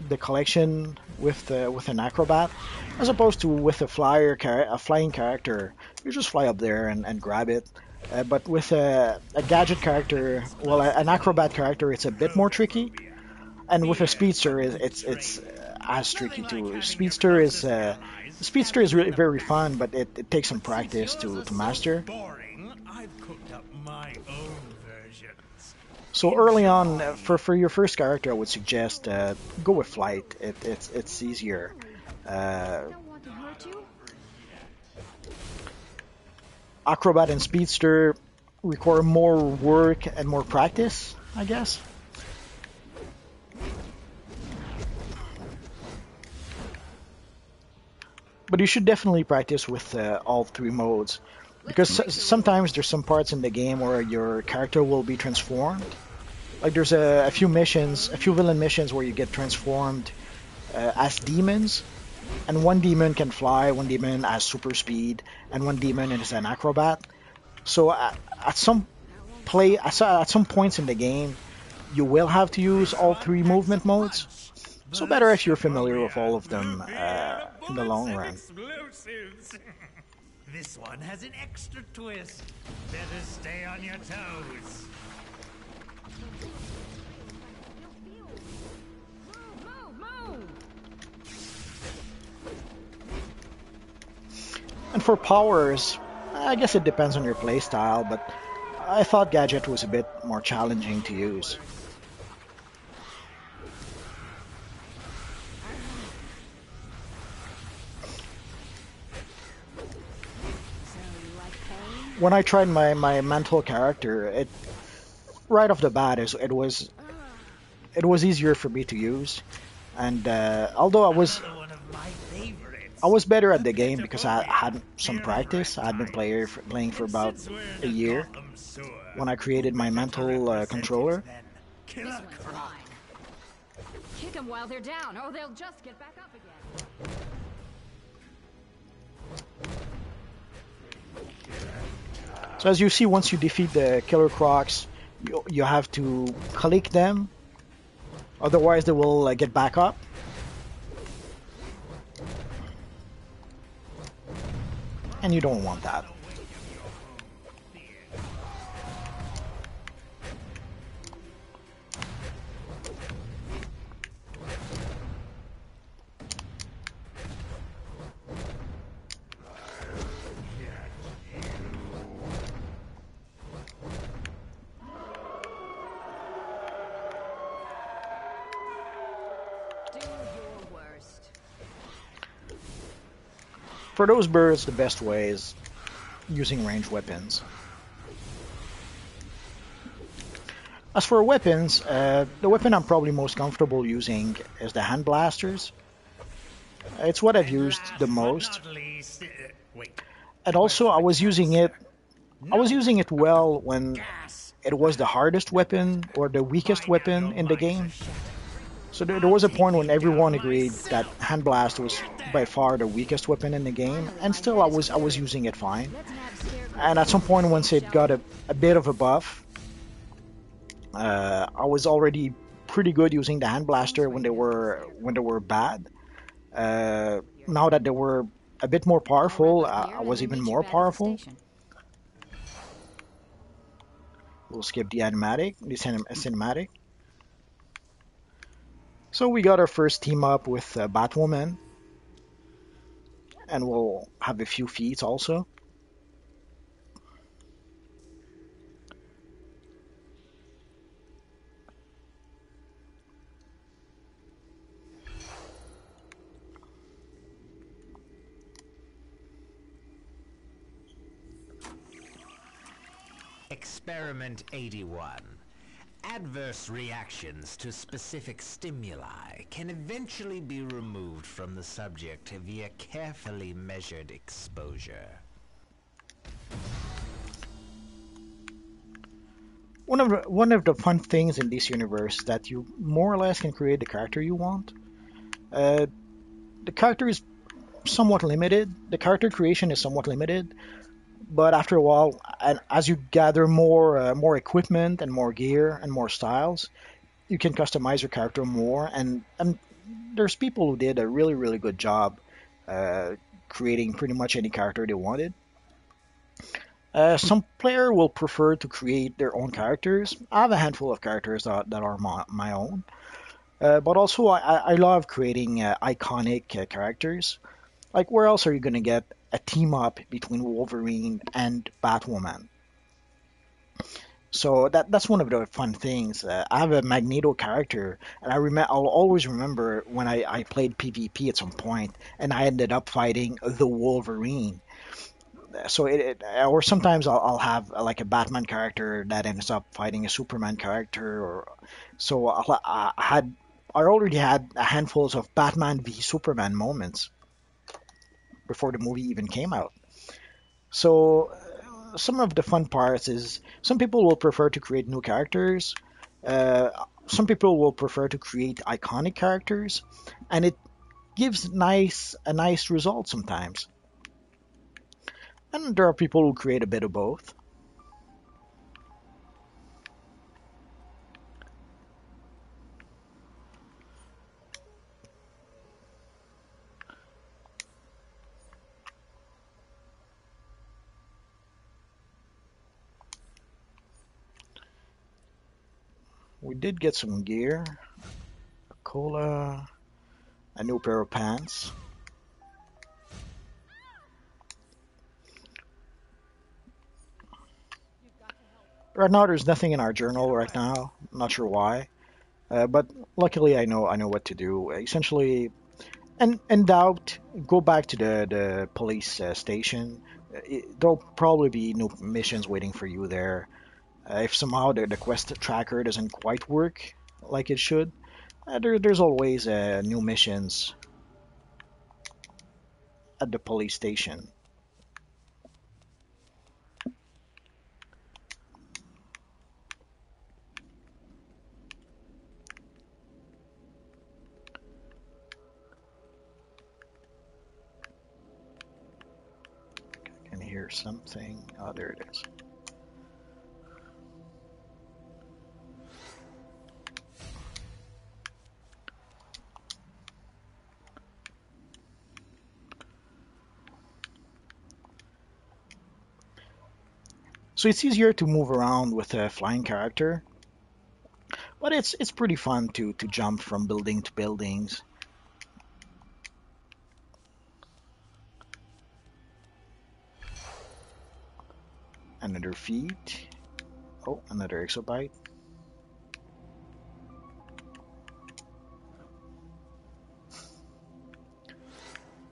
the collection with an acrobat, as opposed to with a flying character. You just fly up there and grab it. But with a gadget character, well, an acrobat character, it's a bit more tricky. And with a speedster, it's as tricky too. Speedster is really very fun, but it takes some practice to master. So early on, for your first character, I would suggest go with flight. It's easier. Acrobat and Speedster require more work and more practice, I guess. But you should definitely practice with all three modes, because sometimes there's some parts in the game where your character will be transformed. Like there's a few villain missions where you get transformed as demons. And one demon can fly, one demon has super speed, and one demon is an acrobat. So at some points in the game, you will have to use all three movement modes. So better if you're familiar with all of them in the long run. This one has an extra twist. Better stay on your toes. And for powers, I guess it depends on your playstyle, but I thought Gadget was a bit more challenging to use. When I tried my mental character, right off the bat it was easier for me to use, and although I was better at the game because I had some practice. I had been playing for about a year when I created my mental controller. This one's mine. Kick them while they're down, or they'll just get back up again. So as you see, once you defeat the Killer Crocs, you have to collect them, otherwise they will get back up. And you don't want that. For those birds, the best way is using ranged weapons. As for weapons, the weapon I'm probably most comfortable using is the hand blasters. It's what I've used the most. And also I was using it well when it was the hardest weapon or the weakest weapon in the game. So there was a point when everyone agreed that hand blast was by far the weakest weapon in the game, and still I was using it fine. And at some point, once it got a bit of a buff, I was already pretty good using the hand blaster when they were bad. Now that they were a bit more powerful, I was even more powerful. We'll skip the cinematic. So we got our first team up with Batwoman, and we'll have a few feats also. Experiment 81. Adverse reactions to specific stimuli can eventually be removed from the subject via carefully measured exposure. One of the fun things in this universe that you more or less can create the character you want. The character is somewhat limited. The character creation is somewhat limited, but after a while, and as you gather more equipment and more gear and more styles, you can customize your character more. And there's people who did a really good job creating pretty much any character they wanted. Some player will prefer to create their own characters. I have a handful of characters that are my own. But also, I love creating iconic characters. Like, where else are you going to get a team up between Wolverine and Batwoman? So that's one of the fun things. I have a Magneto character, and I'll always remember when I played PvP at some point, and I ended up fighting the Wolverine. So or sometimes I'll have like a Batman character that ends up fighting a Superman character, or so I already had a handfuls of Batman v Superman moments before the movie even came out. So some of the fun parts is some people will prefer to create new characters, some people will prefer to create iconic characters, and it gives a nice result sometimes. And there are people who create a bit of both. We did get some gear, a cola, a new pair of pants. Right now, there's nothing in our journal right now. I'm not sure why, but luckily I know what to do. Essentially, and in doubt, go back to the police station. There'll probably be new missions waiting for you there. If somehow the quest tracker doesn't quite work like it should, there's always new missions at the police station. I can hear something. Oh, there it is. So it's easier to move around with a flying character, but it's pretty fun to jump from building to buildings. Another feat. Oh, another exobyte.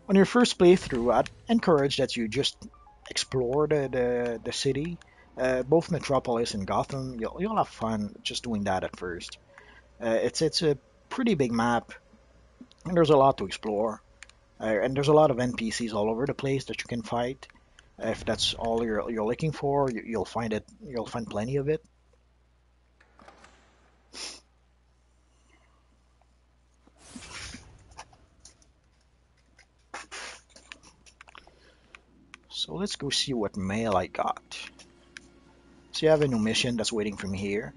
On your first playthrough, I'd encourage that you just explore the city, both Metropolis and Gotham. You'll have fun just doing that at first. It's a pretty big map, and there's a lot to explore. And there's a lot of NPCs all over the place that you can fight. If that's all you're looking for, you'll find it. You'll find plenty of it. So let's go see what mail I got. So you have a new mission that's waiting for me here.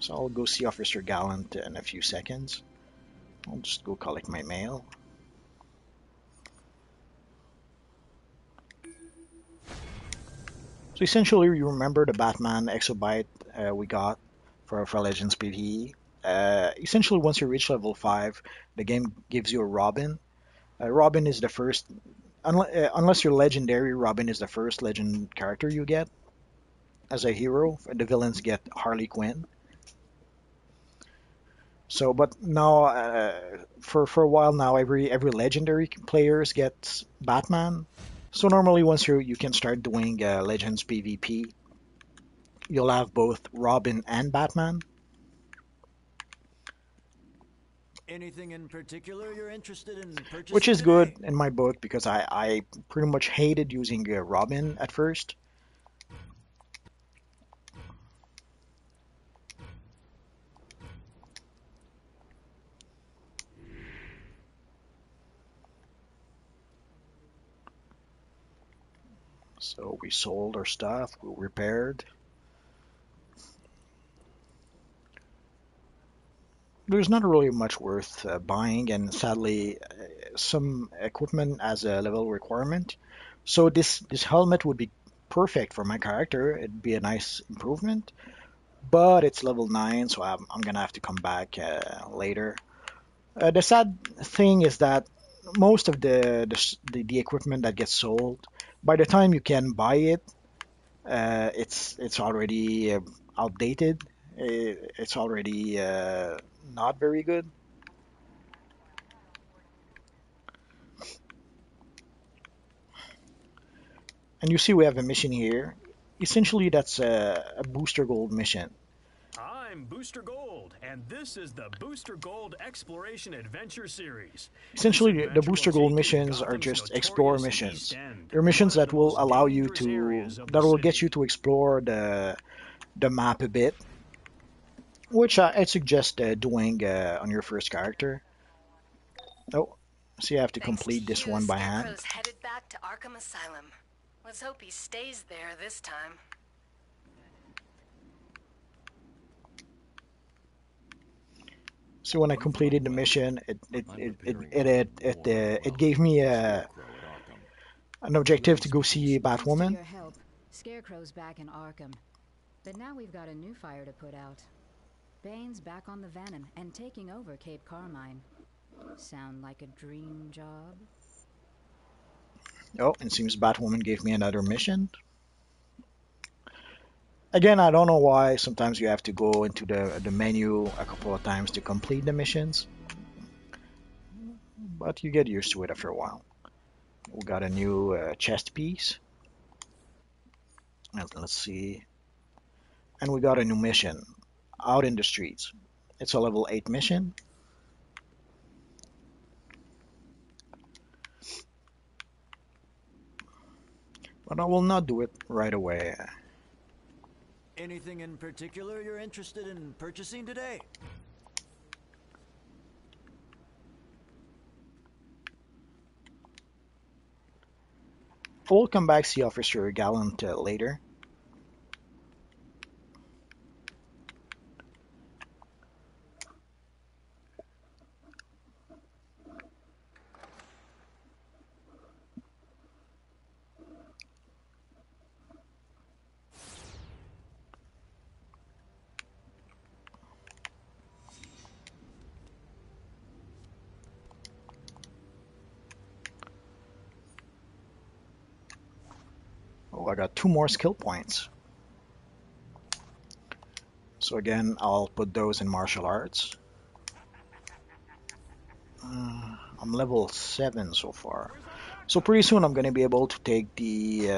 So I'll go see Officer Gallant in a few seconds. I'll just go collect my mail. So essentially, you remember the Batman Exobyte we got for Legends PvE. Essentially, once you reach level 5, the game gives you a Robin. Robin is the first, unless you're legendary, Robin is the first legend character you get as a hero. The villains get Harley Quinn. So, but now, for a while now, every legendary players gets Batman. So normally, once you can start doing Legends PvP, you'll have both Robin and Batman. Anything in particular you're interested in purchasing? Which is today? good in my book because I pretty much hated using Robin at first. So we sold our stuff, we repaired. There's not really much worth buying, and sadly, some equipment as a level requirement. So this helmet would be perfect for my character. It'd be a nice improvement, but it's level 9, so I'm gonna have to come back later. The sad thing is that most of the equipment that gets sold, by the time you can buy it, it's already outdated. It's already not very good. And you see we have a mission here. Essentially, that's a Booster Gold mission. I'm Booster Gold, and this is the Booster Gold Exploration Adventure Series. Essentially, the Booster Gold missions are just explore missions. They're missions that will allow you to, that will get you to explore the map a bit, which I suggest doing on your first character. Oh, so you have to complete this one by hand. Scarecrow's headed back to Arkham Asylum. Let's hope he stays there this time. So when I completed the mission, it gave me an objective to go see Batwoman. Your help. Scarecrow's back in Arkham, but now we've got a new fire to put out. Bane's back on the Venom and taking over Cape Carmine. Sound like a dream job? Oh, it seems Batwoman gave me another mission. Again, I don't know why sometimes you have to go into the menu a couple of times to complete the missions. But you get used to it after a while. We got a new chest piece. And let's see. And we got a new mission. Out in the streets. It's a level 8 mission. But I will not do it right away. Anything in particular you're interested in purchasing today? We'll come back see Officer Gallant later. Oh, I got 2 more skill points. So again, I'll put those in martial arts. I'm level 7 so far. So pretty soon I'm going to be able to take the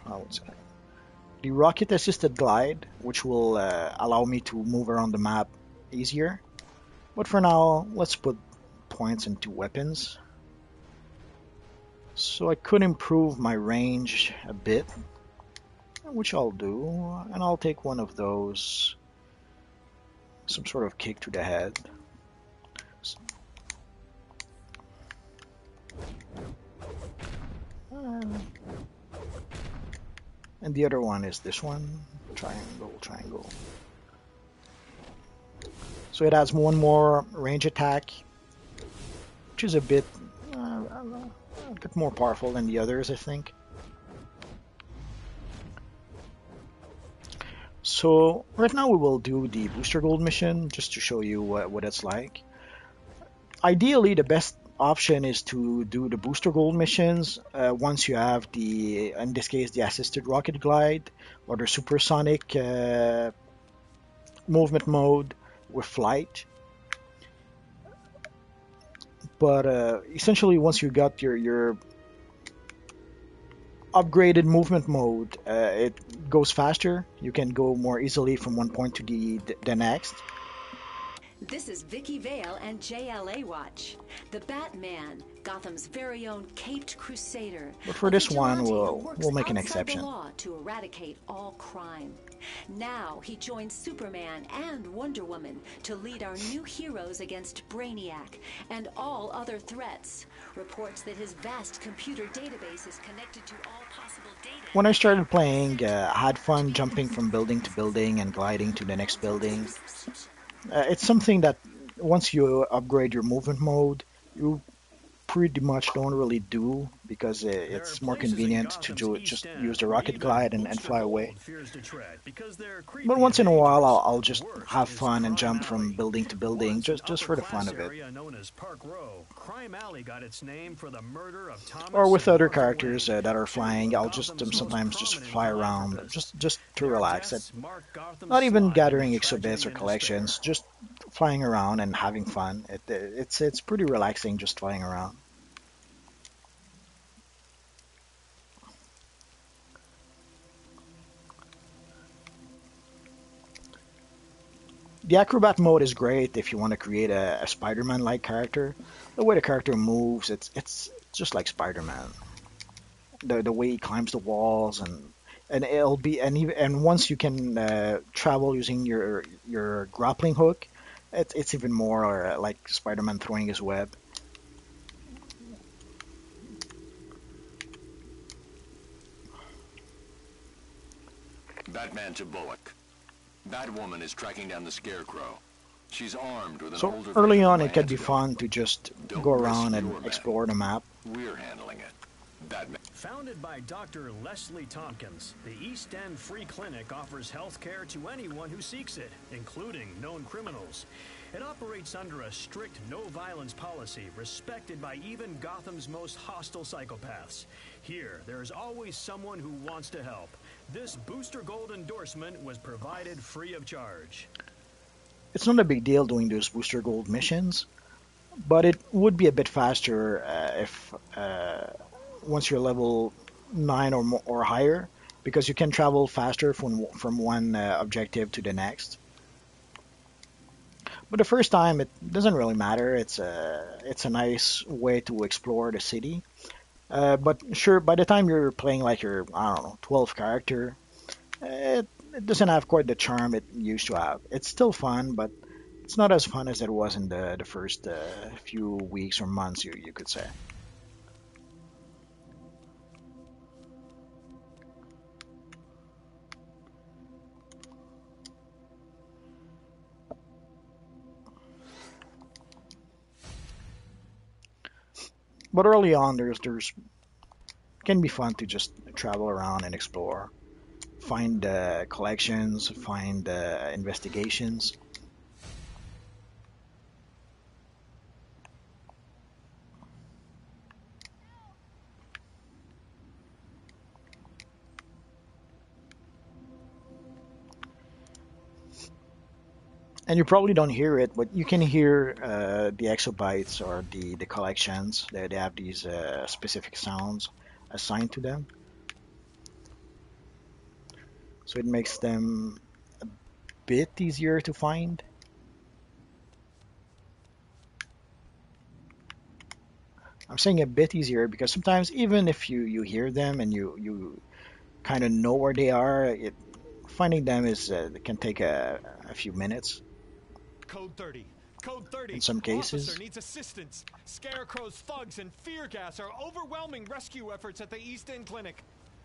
how would say, the rocket assisted glide, which will allow me to move around the map easier. But for now, let's put points into weapons. So I could improve my range a bit, which I'll do, and I'll take one of those, some sort of kick to the head. And the other one is this one, triangle, triangle. So it has one more range attack, which is a bit more powerful than the others, I think. So right now we will do the booster gold mission just to show you what it's like. Ideally, the best option is to do the booster gold missions once you have the, in this case, the assisted rocket glide or the supersonic movement mode with flight. But essentially, once you got your upgraded movement mode, it goes faster. You can go more easily from one point to the next. This is Vicky Vale and JLA Watch. The Batman, Gotham's very own caped crusader. But for this one, we'll make an exception. The law to eradicate all crime. Now he joins Superman and Wonder Woman to lead our new heroes against Brainiac and all other threats. Reports that his vast computer database is connected to all possible data. When I started playing, I had fun jumping from building to building and gliding to the next building. It's something that once you upgrade your movement mode, you pretty much don't really do because it's more convenient to just use the rocket glide and fly away. But once in a while, I'll just have fun and jump from building to building just for the fun of it. Or with other characters that are flying, I'll just sometimes just fly around just to relax. Not even gathering exhibits or collections, just flying around and having fun. It's pretty relaxing just flying around. The acrobat mode is great if you want to create a Spider-Man-like character. The way the character moves, it's just like Spider-Man. The way he climbs the walls and it'll be and once you can travel using your grappling hook, it's even more like Spider-Man throwing his web. Batman to Bullock. Batwoman is tracking down the Scarecrow. She's armed with an So older early version on, of it can be antidote. fun to just Don't go risk around your and men. explore the map. We're handling it. Batman. Founded by Dr. Leslie Tompkins, the East End Free Clinic offers health care to anyone who seeks it, including known criminals. It operates under a strict no-violence policy, respected by even Gotham's most hostile psychopaths. Here, there is always someone who wants to help. This Booster Gold endorsement was provided free of charge. It's not a big deal doing those Booster Gold missions, but it would be a bit faster if once you're level 9 or higher, because you can travel faster from one objective to the next. But the first time, it doesn't really matter. It's a nice way to explore the city. But sure, by the time you're playing like your, I don't know, 12th character, it doesn't have quite the charm it used to have. It's still fun, but it's not as fun as it was in the first few weeks or months, you could say. But early on, there's can be fun to just travel around and explore, find collections, find investigations. And you probably don't hear it, but you can hear the exobytes or the collections. They have these specific sounds assigned to them, so it makes them a bit easier to find. I'm saying a bit easier because sometimes even if you hear them and you kind of know where they are, finding them is can take a few minutes Code 30. Code 30. in some cases. Officer needs assistance. Scarecrow's thugs and fear gas are overwhelming rescue efforts at the East End Clinic.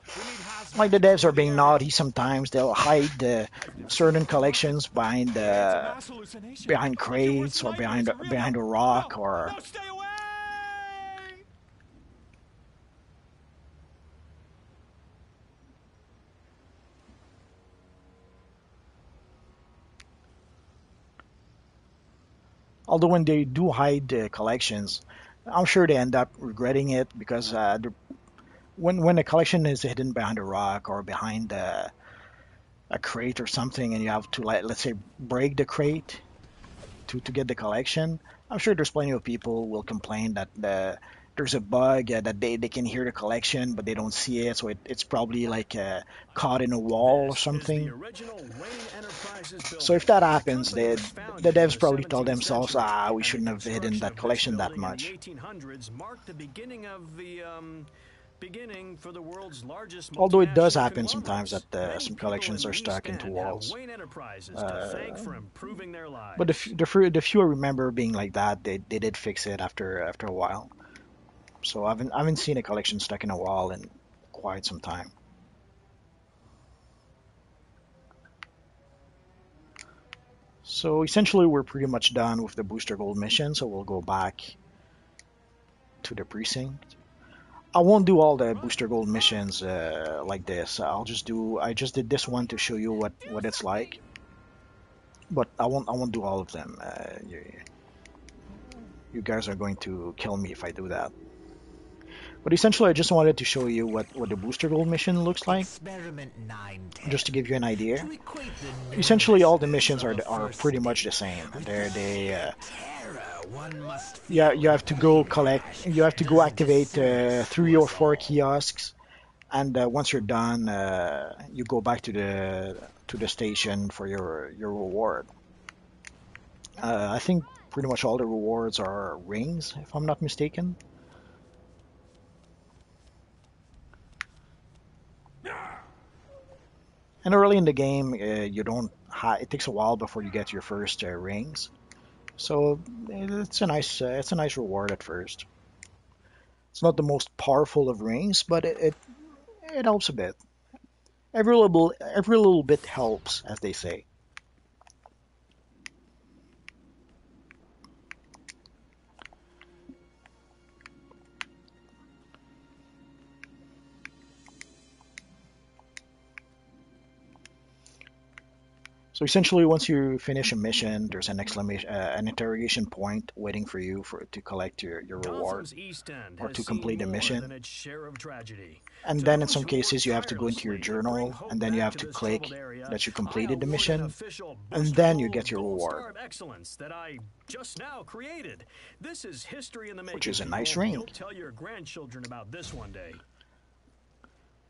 We need hazmat Like the to devs clear are the being area. naughty sometimes. They'll hide certain collections behind behind crates or behind a rock or. Stay away! Although when they do hide the collections, I'm sure they end up regretting it because when a collection is hidden behind a rock or behind a crate or something, and you have to, like, let's say, break the crate to get the collection, I'm sure there's plenty of people will complain that there's a bug that they can hear the collection but they don't see it, so it's probably like caught in a wall or something. So if that happens, the devs probably tell themselves, we shouldn't have hidden that collection that much. For the world's largest Although it does multinational happen sometimes conglomerates. that Many some people collections in are the stuck East into End have walls. Wayne Enterprises to thank for improving their lives. But the few I remember being like that, they did fix it after a while. So I haven't seen a collection stuck in a wall in quite some time. So essentially, we're pretty much done with the Booster Gold mission. So we'll go back to the precinct. I won't do all the Booster Gold missions like this. I just did this one to show you what it's like. But I won't do all of them. You guys are going to kill me if I do that. But essentially, I just wanted to show you what the Booster Gold mission looks like, just to give you an idea. Essentially, all the missions are pretty much the same. You have to go collect. You have to go activate 3 or 4 kiosks, and once you're done, you go back to the station for your reward. I think pretty much all the rewards are rings, if I'm not mistaken. And early in the game, you don't. It takes a while before you get your first rings, so it's a nice reward at first. It's not the most powerful of rings, but it helps a bit. Every little bit helps, as they say. So essentially, once you finish a mission, there's an interrogation point waiting for you to collect your reward or to complete the mission. And then in some cases, you have to go into your journal, and then you have to click that you completed the mission, and then you get your reward, which is a nice ring. Tell your grandchildren about this one day.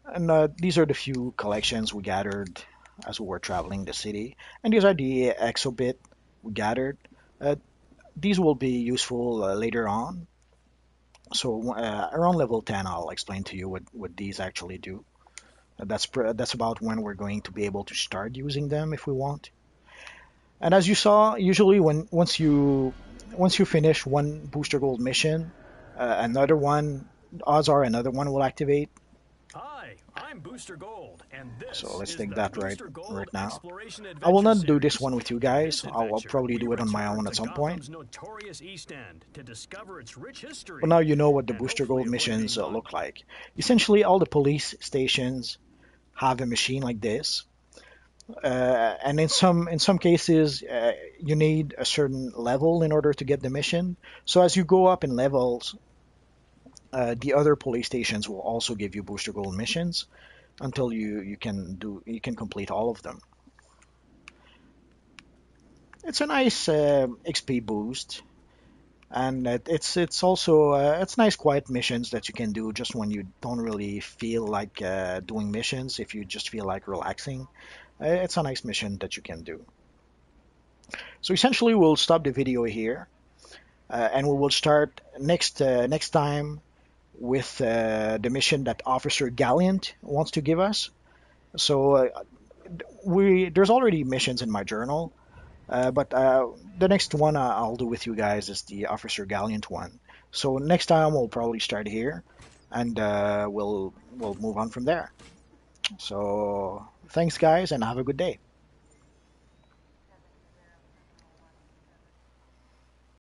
And these are the few collections we gathered as we were traveling the city, and these are the exobit we gathered. These will be useful later on. So around level 10, I'll explain to you what these actually do. That's about when we're going to be able to start using them if we want. And as you saw, usually once you finish one Booster Gold mission, another one, odds are another one will activate. Hi, I'm Booster Gold, and this so let's is take the that Booster right Gold now. Exploration I will not Adventure do this Series. one with you guys. This I'll adventure, probably do we it on my return own to at some Gotham's point. notorious East End to discover its rich history. But now you know what the and Booster hopefully Gold avoid missions being look like. Essentially, all the police stations have a machine like this. And in some cases, you need a certain level in order to get the mission. So as you go up in levels, the other police stations will also give you Booster Gold missions until you can complete all of them. It's a nice XP boost, and it's also it's nice quiet missions that you can do just when you don't really feel like doing missions. If you just feel like relaxing, it's a nice mission that you can do. So essentially, we'll stop the video here, and we will start next time with the mission that Officer Gallant wants to give us. So we there's already missions in my journal, but the next one I'll do with you guys is the Officer Gallant one. So next time we'll probably start here, and we'll move on from there. So thanks guys, and have a good day.